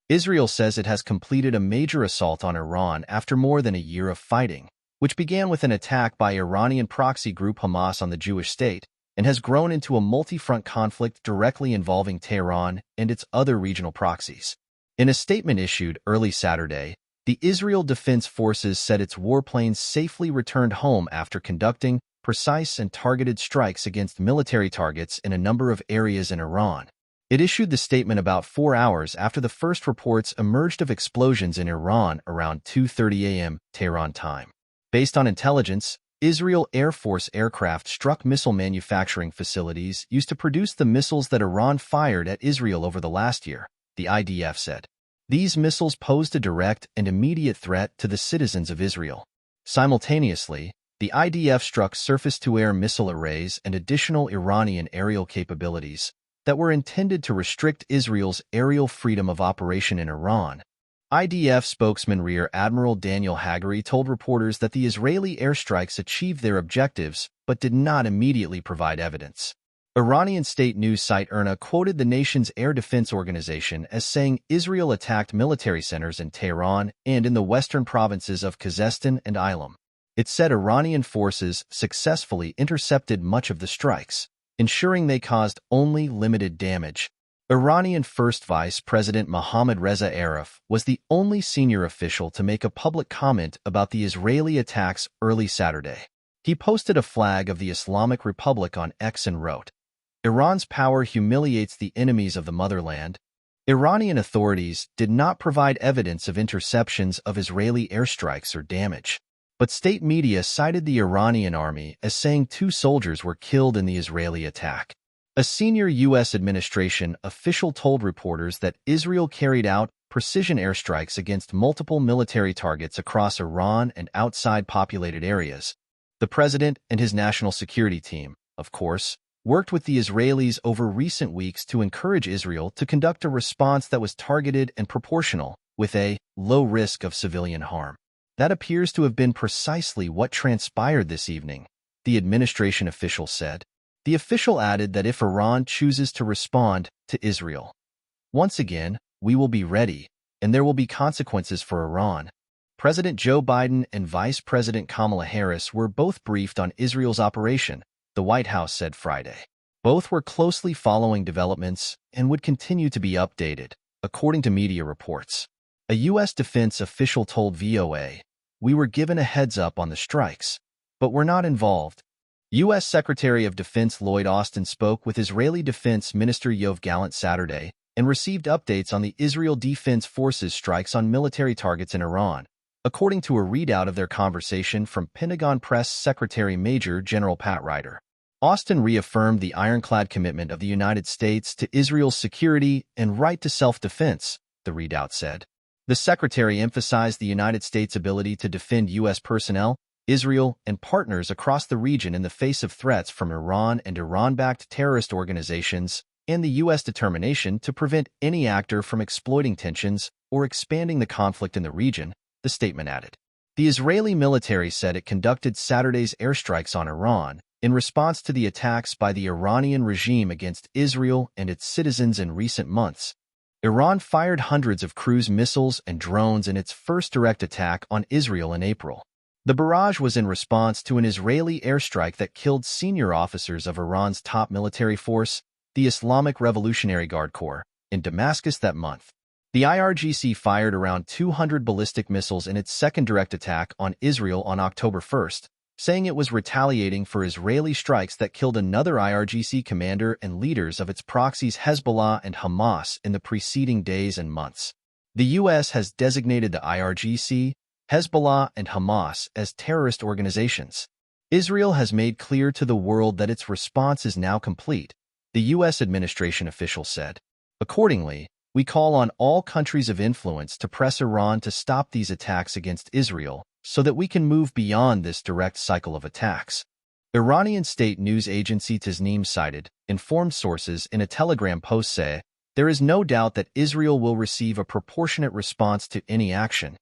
Israel says it has completed a major assault on Iran after more than a year of fighting, which began with an attack by Iranian proxy group Hamas on the Jewish state and has grown into a multi-front conflict directly involving Tehran and its other regional proxies. In a statement issued early Saturday, the Israel Defense Forces said its warplanes safely returned home after conducting precise and targeted strikes against military targets in a number of areas in Iran. It issued the statement about 4 hours after the first reports emerged of explosions in Iran around 2:30 a.m. Tehran time. Based on intelligence, Israel Air Force aircraft struck missile manufacturing facilities used to produce the missiles that Iran fired at Israel over the last year, the IDF said. These missiles posed a direct and immediate threat to the citizens of Israel. Simultaneously, the IDF struck surface-to-air missile arrays and additional Iranian aerial capabilities that were intended to restrict Israel's aerial freedom of operation in Iran. IDF spokesman Rear Admiral Daniel Hagari told reporters that the Israeli airstrikes achieved their objectives but did not immediately provide evidence. Iranian state news site IRNA quoted the nation's air defense organization as saying Israel attacked military centers in Tehran and in the western provinces of Khuzestan and Ilam. It said Iranian forces successfully intercepted much of the strikes, ensuring they caused only limited damage. Iranian First Vice President Mohammad Reza Arif was the only senior official to make a public comment about the Israeli attacks early Saturday. He posted a flag of the Islamic Republic on X and wrote, "Iran's power humiliates the enemies of the motherland." Iranian authorities did not provide evidence of interceptions of Israeli airstrikes or damage, but state media cited the Iranian army as saying 2 soldiers were killed in the Israeli attack. A senior U.S. administration official told reporters that Israel carried out precision airstrikes against multiple military targets across Iran and outside populated areas. The president and his national security team, of course, worked with the Israelis over recent weeks to encourage Israel to conduct a response that was targeted and proportional, with a low risk of civilian harm. That appears to have been precisely what transpired this evening, the administration official said. The official added that if Iran chooses to respond to Israel, once again, we will be ready, and there will be consequences for Iran. President Joe Biden and Vice President Kamala Harris were both briefed on Israel's operation, the White House said Friday. Both were closely following developments and would continue to be updated, according to media reports. A U.S. defense official told VOA, "We were given a heads-up on the strikes, but we're not involved." U.S. Secretary of Defense Lloyd Austin spoke with Israeli Defense Minister Yoav Gallant Saturday and received updates on the Israel Defense Forces strikes on military targets in Iran, according to a readout of their conversation from Pentagon Press Secretary Major General Pat Ryder. Austin reaffirmed the ironclad commitment of the United States to Israel's security and right to self-defense, the readout said. The secretary emphasized the United States' ability to defend U.S. personnel, Israel, and partners across the region in the face of threats from Iran and Iran-backed terrorist organizations, and the U.S. determination to prevent any actor from exploiting tensions or expanding the conflict in the region, the statement added. The Israeli military said it conducted Saturday's airstrikes on Iran in response to the attacks by the Iranian regime against Israel and its citizens in recent months. Iran fired hundreds of cruise missiles and drones in its first direct attack on Israel in April. The barrage was in response to an Israeli airstrike that killed senior officers of Iran's top military force, the Islamic Revolutionary Guard Corps, in Damascus that month. The IRGC fired around 200 ballistic missiles in its second direct attack on Israel on October 1st, saying it was retaliating for Israeli strikes that killed another IRGC commander and leaders of its proxies Hezbollah and Hamas in the preceding days and months. The U.S. has designated the IRGC, Hezbollah, and Hamas as terrorist organizations. Israel has made clear to the world that its response is now complete, the U.S. administration official said. Accordingly, we call on all countries of influence to press Iran to stop these attacks against Israel so that we can move beyond this direct cycle of attacks. Iranian state news agency Tasnim cited informed sources in a Telegram post say, "There is no doubt that Israel will receive a proportionate response to any action,